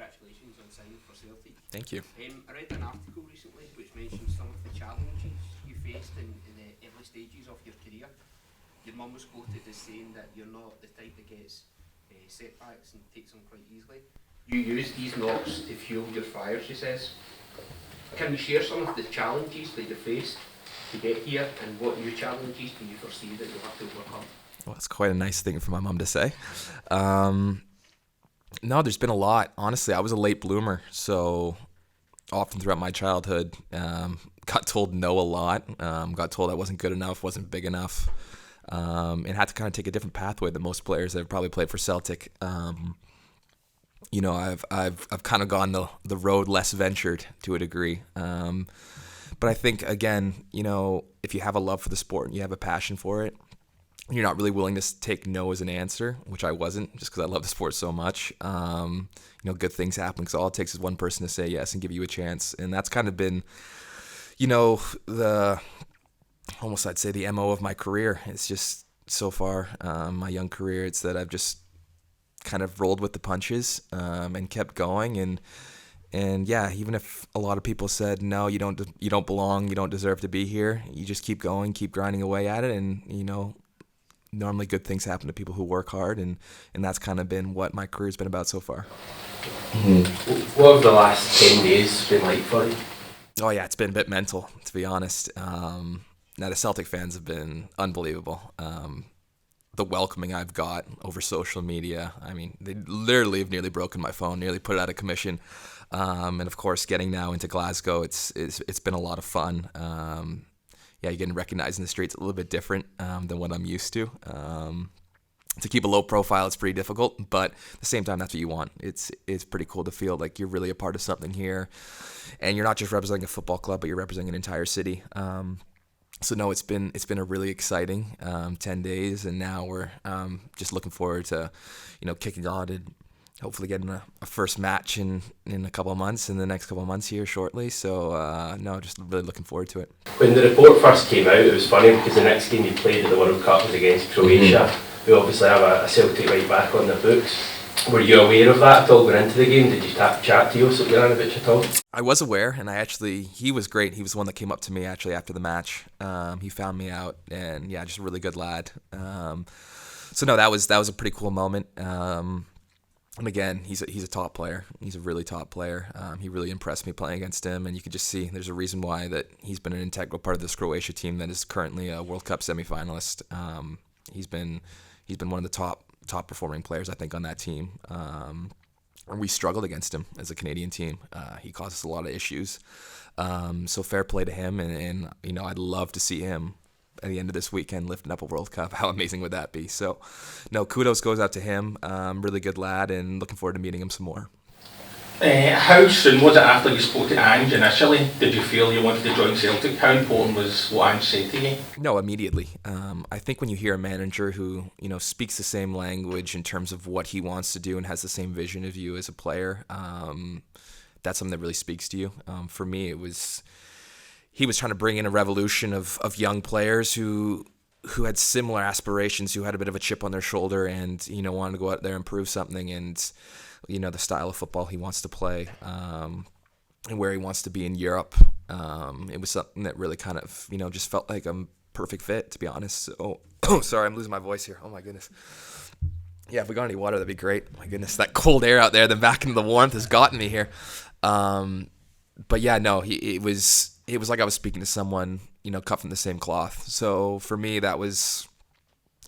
congratulations on signing for Celtic. Thank you. I read an article recently which mentioned some of the challenges you faced in the early stages of your career. Your mum was quoted as saying that you're not the type that gets setbacks and takes them quite easily. You use these knocks to fuel your fire, she says. Can you share some of the challenges that you faced to get here, and what new challenges do you foresee that you'll have to overcome? Well, that's quite a nice thing for my mom to say. No, there's been a lot. Honestly, I was a late bloomer, so often throughout my childhood, got told no a lot. Got told I wasn't good enough, wasn't big enough, and had to kind of take a different pathway than most players that have probably played for Celtic. I've kind of gone the road less ventured to a degree. But I think, again, if you have a love for the sport and you have a passion for it, you're not really willing to take no as an answer, which I wasn't, just because I love the sport so much. Good things happen because all it takes is one person to say yes and give you a chance. And that's kind of been, almost I'd say the MO of my career. It's just so far, my young career, it's that I've just kind of rolled with the punches and kept going. And yeah, even if a lot of people said, no, you don't belong, you don't deserve to be here, you just keep going, keep grinding away at it. And, normally good things happen to people who work hard, and that's kind of been what my career's been about so far. Mm-hmm. What have the last 10 days been like for you? Oh yeah, it's been a bit mental, to be honest. Now the Celtic fans have been unbelievable. The welcoming I've got over social media, I mean, they literally have nearly broken my phone, nearly put it out of commission. And of course, getting now into Glasgow, it's been a lot of fun. You're getting recognized in the streets a little bit different than what I'm used to. To keep a low profile, it's pretty difficult, but at the same time, that's what you want. It's pretty cool to feel like you're really a part of something here, and you're not just representing a football club, but you're representing an entire city. So no, it's been a really exciting 10 days, and now we're just looking forward to kicking on and hopefully getting a first match in a couple of months, in the next couple of months here shortly. So, no, just really looking forward to it. When the report first came out, it was funny because the next game you played at the World Cup was against Croatia, who obviously have a Celtic right back on their books. Were you aware of that at all going into the game? Did you chat to Josip Juranovic at all? I was aware, and he was great. He was the one that came up to me actually after the match. He found me out, and yeah, just a really good lad. So no, that was a pretty cool moment. And again, he's a top player. He's a really top player. He really impressed me playing against him, and you could just see there's a reason why that he's been an integral part of this Croatia team that is currently a World Cup semifinalist. He's been one of the top performing players, I think, on that team. We struggled against him as a Canadian team. He caused us a lot of issues. So fair play to him, and I'd love to see him at the end of this weekend lifting up a World Cup. How amazing would that be? So, no, kudos goes out to him. Really good lad, and looking forward to meeting him some more. How soon was it after you spoke to Ange initially? Did you feel you wanted to join Celtic? How important was what Ange said to you? No, immediately. I think when you hear a manager who speaks the same language in terms of what he wants to do and has the same vision of you as a player, that's something that really speaks to you. For me, he was trying to bring in a revolution of young players who had similar aspirations, who had a bit of a chip on their shoulder, and wanted to go out there and prove something. And the style of football he wants to play, and where he wants to be in Europe. It was something that really kind of just felt like a perfect fit, to be honest. Oh, sorry, I'm losing my voice here. Oh my goodness. Yeah, if we got any water, that'd be great. My goodness, that cold air out there, then back into the warmth has gotten me here. But yeah, no, it was like I was speaking to someone, cut from the same cloth. So for me, it was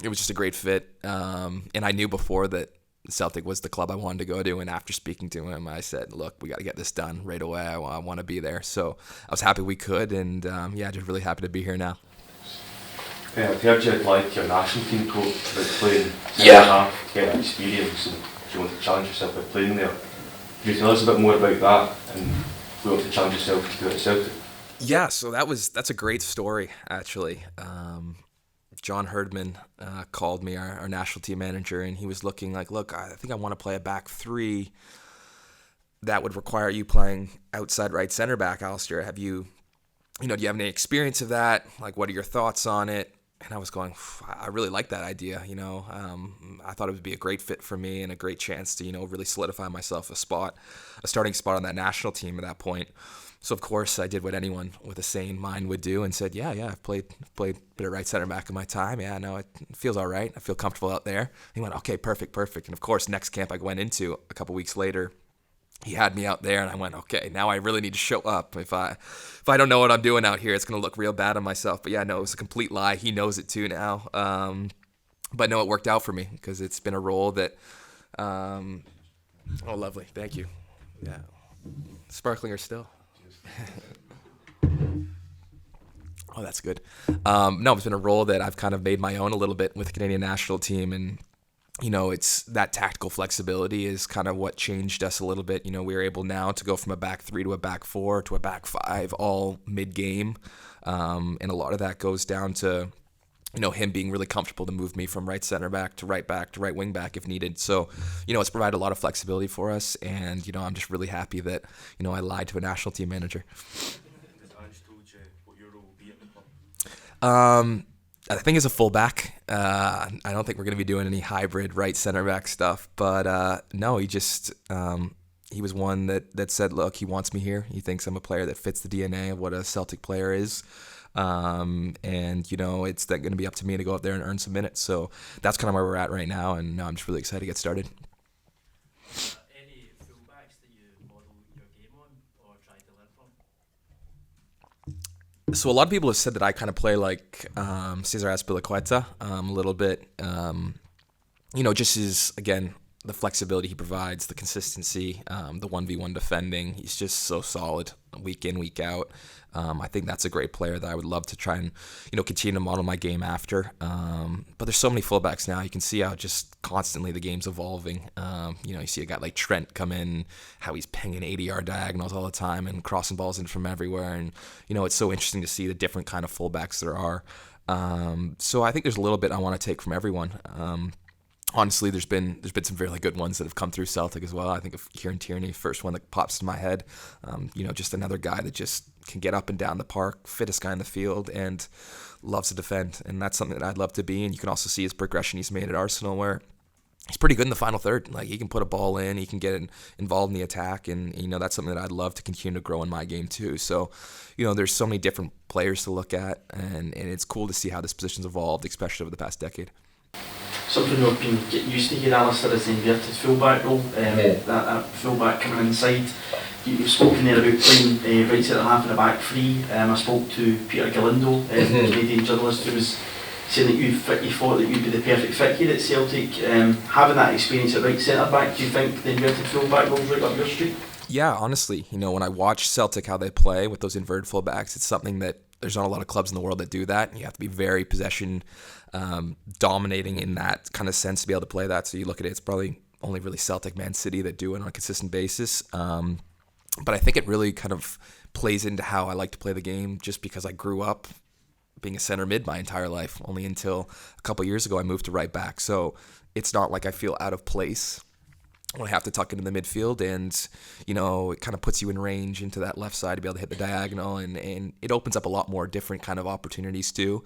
just a great fit. And I knew before that Celtic was the club I wanted to go to. And after speaking to him, I said, look, we got to get this done right away. I want to be there. So I was happy we could. And just really happy to be here now. I've heard you like your national team coach about playing half, getting experience, and you want to challenge yourself by playing there. Can you tell us a bit more about that and you want to challenge yourself to do it at Celtic? Yeah, so that's a great story, actually. John Herdman called me, our national team manager, and he was looking like, look, I think I want to play a back three that would require you playing outside right center back, Alistair. Do you have any experience of that? Like, what are your thoughts on it? And I was going, I really like that idea, you know. I thought it would be a great fit for me and a great chance to, you know, really solidify myself a starting spot on that national team at that point. So of course I did what anyone with a sane mind would do and said, yeah, I've played a bit of right center back in my time. Yeah, no, it feels all right. I feel comfortable out there. He went, okay, perfect. And of course, next camp I went into a couple weeks later, he had me out there, and I went, okay, now I really need to show up. If I don't know what I'm doing out here, it's going to look real bad on myself. But yeah, no, it was a complete lie. He knows it too now. But no, it worked out for me because it's been a role that, oh, lovely. Thank you. Yeah. Sparklinger still. Oh, that's good. No, it's been a role that I've kind of made my own a little bit with the Canadian national team, and you know, it's that tactical flexibility is kind of what changed us a little bit. You know, we were able now to go from a back three to a back four to a back five all mid-game. And a lot of that goes down to, you know, him being really comfortable to move me from right center back to right wing back if needed. So, you know, it's provided a lot of flexibility for us. And, you know, I'm just really happy that, you know, I lied to a national team manager. I think as a fullback, I don't think we're going to be doing any hybrid right center back stuff. But no, he just he was one that said, look, he wants me here. He thinks I'm a player that fits the DNA of what a Celtic player is. And, you know, it's going to be up to me to go out there and earn some minutes. So that's kind of where we're at right now. And no, I'm just really excited to get started. Any fullbacks that you model your game on or try to learn from? So a lot of people have said that I kind of play like Cesar Azpilicueta a little bit. You know, just as, again, the flexibility he provides, the consistency, the 1v1 defending. He's just so solid week in, week out. I think that's a great player that I would love to try and, you know, continue to model my game after. But there's so many fullbacks now. You can see how just constantly the game's evolving. You know, you see a guy like Trent come in, how he's pinging 80-yard diagonals all the time and crossing balls in from everywhere. And, you know, it's so interesting to see the different kind of fullbacks there are. So I think there's a little bit I want to take from everyone. Honestly, there's been some really good ones that have come through Celtic as well. I think of Kieran Tierney, first one that pops in my head. You know, just another guy that just can get up and down the park, fittest guy in the field, and loves to defend. And that's something that I'd love to be. And you can also see his progression he's made at Arsenal, where he's pretty good in the final third. Like, he can put a ball in, he can get involved in the attack, and, you know, that's something that I'd love to continue to grow in my game too. So, you know, there's so many different players to look at, and it's cool to see how this position's evolved, especially over the past decade. Something we've been getting used to here, Alistair, is the inverted fullback role. That fullback coming inside. You've spoken there about playing right centre half in the back three. I spoke to Peter Galindo, a Canadian journalist, who was saying that he thought that you'd be the perfect fit here at Celtic. Having that experience at right centre back, do you think the inverted fullback role's right up your street? Yeah, honestly, you know, when I watch Celtic how they play with those inverted fullbacks, it's something that there's not a lot of clubs in the world that do that. You have to be very possession dominating in that kind of sense to be able to play that. So you look at it, it's probably only really Celtic, Man City that do it on a consistent basis. But I think it really kind of plays into how I like to play the game, just because I grew up being a center mid my entire life. Only until a couple years ago I moved to right back. So it's not like I feel out of place when I have to tuck into the midfield, and, you know, it kind of puts you in range into that left side to be able to hit the diagonal, and it opens up a lot more different kind of opportunities too.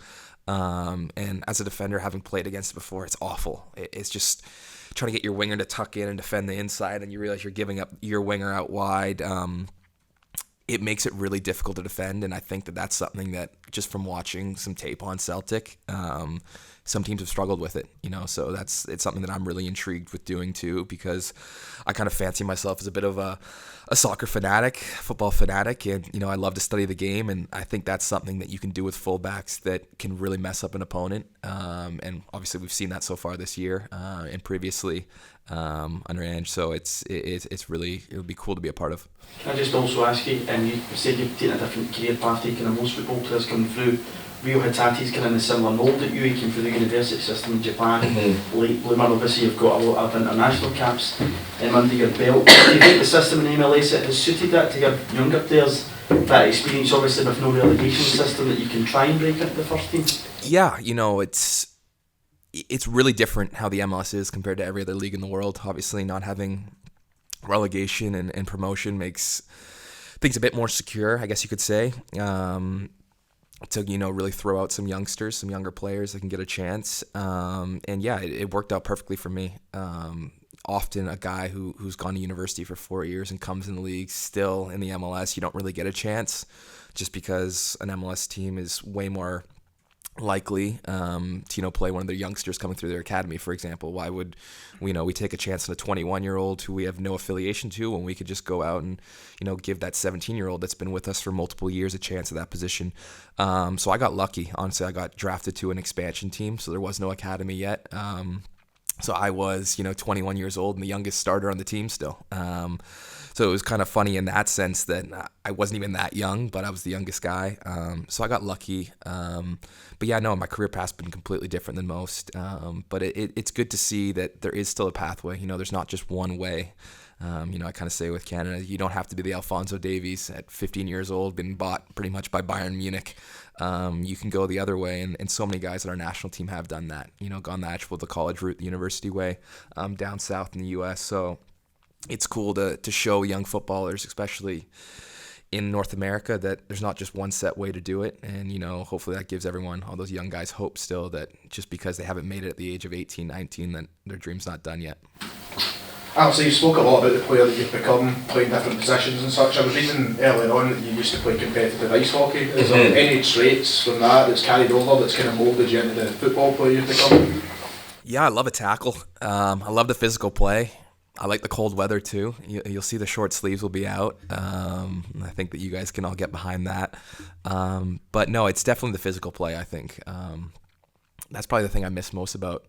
And as a defender, having played against it before, it's awful. It's just trying to get your winger to tuck in and defend the inside, and you realize you're giving up your winger out wide. It makes it really difficult to defend, and I think that that's something that, just from watching some tape on Celtic, some teams have struggled with it, you know, so it's something that I'm really intrigued with doing too, because I kind of fancy myself as a bit of a soccer fanatic, football fanatic, and, you know, I love to study the game, and I think that's something that you can do with fullbacks that can really mess up an opponent, and obviously we've seen that so far this year, and previously under Ange, so it's really, it would be cool to be a part of. Can I just also ask you, you said you've taken a different career path taking than most football players coming through. Rio Hitate's kind of in a similar mould that you. He came through the university system in Japan. Late bloomer, obviously you've got a lot of international caps under your belt. Do you think the system in MLS has suited that to give younger players that experience, obviously with no relegation system, that you can try and break into the first team? Yeah, you know, it's really different how the MLS is compared to every other league in the world. Obviously, not having relegation and promotion makes things a bit more secure, I guess you could say. to really throw out some youngsters, some younger players that can get a chance. And yeah, it worked out perfectly for me. Often a guy who's gone to university for 4 years and comes in the league still in the MLS, you don't really get a chance just because an MLS team is way more likely to play one of their youngsters coming through their academy, for example. Why would we take a chance on a 21-year-old who we have no affiliation to when we could just go out and give that 17-year-old that's been with us for multiple years a chance at that position? So I got lucky. Honestly, I got drafted to an expansion team, so there was no academy yet. So I was 21 years old and the youngest starter on the team still. So it was kind of funny in that sense that I wasn't even that young, but I was the youngest guy. So I got lucky. But yeah, no, my career path's been completely different than most. But it's good to see that there is still a pathway. There's not just one way. I kind of say with Canada, you don't have to be the Alphonso Davies at 15 years old, been bought pretty much by Bayern Munich. You can go the other way, and so many guys on our national team have done that. Gone the actual the college route, the university way, down south in the U.S. So it's cool to show young footballers, especially in North America, that there's not just one set way to do it. And, hopefully that gives everyone, all those young guys, hope still that just because they haven't made it at the age of 18, 19, that their dream's not done yet. Alistair, you spoke a lot about the player that you've become, playing different positions and such. I was reading earlier on that you used to play competitive ice hockey. Is there any traits from that's carried over that's kind of moulded you into the football player you've become? Yeah, I love a tackle. I love the physical play. I like the cold weather too. You'll see the short sleeves will be out. I think that you guys can all get behind that. But no, it's definitely the physical play, I think. That's probably the thing I miss most about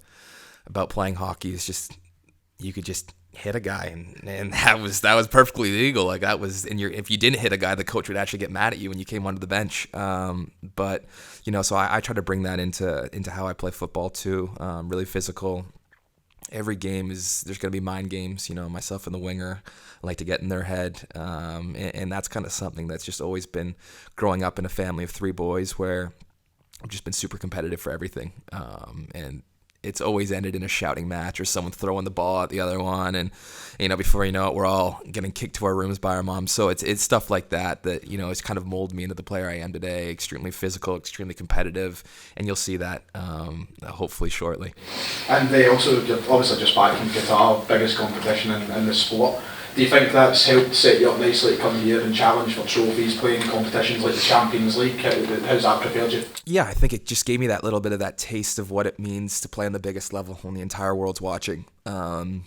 playing hockey is just you could just hit a guy and that was perfectly legal. Like that was if you didn't hit a guy, the coach would actually get mad at you when you came onto the bench. But so I try to bring that into how I play football too. Really physical. Every game there's going to be mind games, myself and the winger. I like to get in their head. And that's kind of something that's just always been growing up in a family of 3 boys where I've just been super competitive for everything. And it's always ended in a shouting match or someone throwing the ball at the other one. And, before you know it, we're all getting kicked to our rooms by our moms. So it's stuff like that, it's kind of molded me into the player I am today. Extremely physical, extremely competitive. And you'll see that hopefully shortly. And they also, obviously just back from Qatar, biggest competition in the sport. Do you think that's helped set you up nicely to come here and challenge for trophies, playing competitions like the Champions League? How's that prepared you? Yeah, I think it just gave me that little bit of that taste of what it means to play on the biggest level when the entire world's watching. And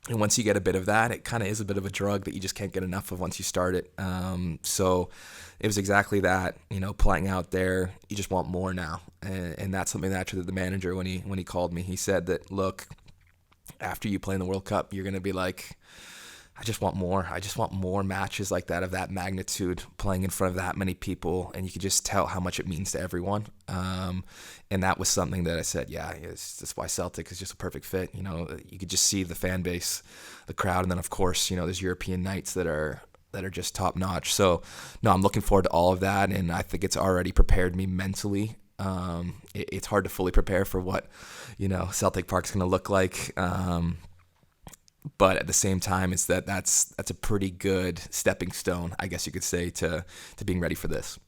once you get a bit of that, it kind of is a bit of a drug that you just can't get enough of once you start it. So it was exactly that, playing out there, you just want more now. And that's something that actually the manager, when he called me, he said that, look, after you play in the World Cup, you're going to be like, I just want more. I just want more matches like that of that magnitude, playing in front of that many people, and you could just tell how much it means to everyone. And that was something that I said, that's why Celtic is just a perfect fit. You could just see the fan base, the crowd, and then of course, there's European nights that are just top notch. So no, I'm looking forward to all of that, and I think it's already prepared me mentally. It's hard to fully prepare for what Celtic Park's going to look like. But at the same time, it's that's a pretty good stepping stone, I guess you could say, to being ready for this.